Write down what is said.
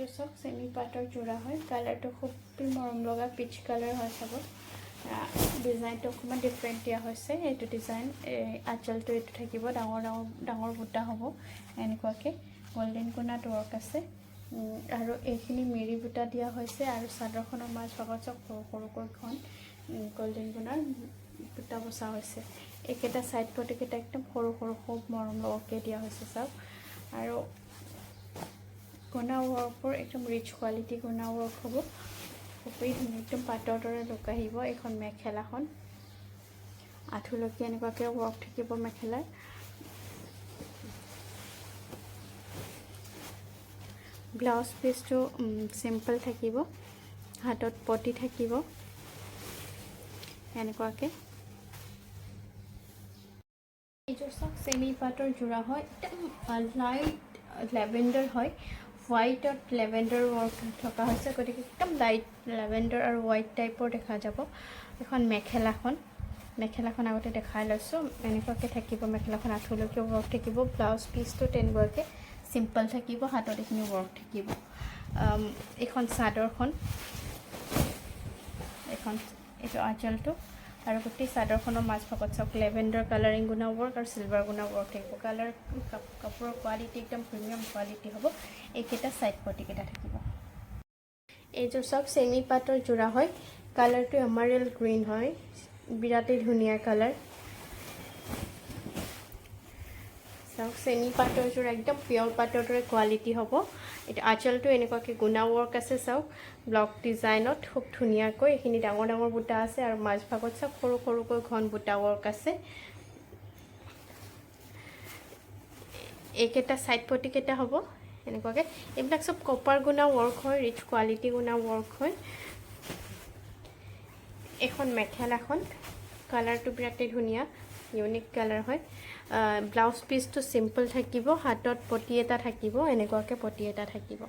সব সেমি পাটৰ জোৰা হয় কালাৰটো খুব মৰম লগা পিচ কালাৰ হয় চাব ডিজাইনটো অকণমান ডিফাৰেণ্ট দিয়া হৈছে এইটো ডিজাইন আঁচলটো এইটো থাকিব ডাঙৰ বুটা হ'ব এনেকুৱাকৈ গোল্ডেন কোনাত ৱৰ্ক আছে আৰু এইখিনি মেৰি বুটা দিয়া হৈছে আৰু চাদৰখনৰ মাজ ভাগত চব সৰুকৈ এখন গোল্ডেন কোনাৰ বুটা বচা হৈছে এইকেইটা ছাইড পটিকেইটা একদম সৰু খুব মৰম লগাকৈ দিয়া হৈছে চাওক আৰু গুণা ৱৰ্কবোৰ একদম ৰিচ কোৱালিটি গুণা ৱৰ্ক হ'ব খুবেই ধুনীয়া একদম পাটৰ দৰে লুক আহিব এইখন মেখেলাখন আঁঠুলৈকে এনেকুৱাকৈ ৱৰ্ক থাকিব মেখেলাৰ ব্লাউজ পিচটো চিম্পল থাকিব হাতত পটি থাকিব এনেকুৱাকৈ এইযোৰ চাওক চেমি পাটৰ জোৰা হয় একদম লাইট লেভেণ্ডাৰ হয় হোৱাইটত লেভেণ্ডাৰ ৱৰ্ক থকা হৈছে গতিকে একদম লাইট লেভেণ্ডাৰ আৰু হোৱাইট টাইপৰ দেখা যাব এখন মেখেলাখন আগতে দেখাই লৈছোঁ এনেকুৱাকৈ থাকিব মেখেলাখন আঁঠুলৈকে ৱৰ্ক থাকিব ব্লাউজ পিচটো তেনেকুৱাকৈ চিম্পল থাকিব হাতত এইখিনি ৱৰ্ক থাকিব এইখন চাদৰখন এইটো আঁচলটো আৰু গোটেই চাদৰখনৰ মাজ ভাগত চাওক লেভেণ্ডাৰ কালাৰিং গুণা ৱৰ্ক আৰু চিলভাৰ গুণা ৱৰ্ক থাকিব কাপোৰৰ কোৱালিটি একদম প্ৰিমিয়াম কোৱালিটি হ'ব এইকেইটা ছাইড পটিকেইটা থাকিব এইযোৰ চাওক চেমি পাটৰ জোৰা হয় কালাৰটো এমাৰেল গ্ৰীণ হয় বিৰাটেই ধুনীয়া কালাৰ চাওক চেমি পাটৰ জোৰা একদম পিয়ৰ পাটৰ দৰে কোৱালিটি হ'ব এইটো আঁচলটো এনেকুৱাকৈ গুণা ৱৰ্ক আছে চাওক ব্লক ডিজাইনত খুব ধুনীয়াকৈ এইখিনি ডাঙৰ বুটা আছে আৰু মাজ ভাগত চাওক সৰুকৈ ঘন বুটা ৱৰ্ক আছে এইকেইটা ছাইড পটিকেইটা হ'ব এনেকুৱাকৈ এইবিলাক চব কপাৰ গুণা ৱৰ্ক হয় ৰিচ কোৱালিটি গুণা ৱৰ্ক হয় এখন মেখেলাখন কালাৰটো বিৰাটেই ধুনীয়া ইউনিক কালাৰ হয় ব্লাউজ পিচটো চিম্পল থাকিব হাতত পটি এটা থাকিব এনেকুৱাকৈ পটি এটা থাকিব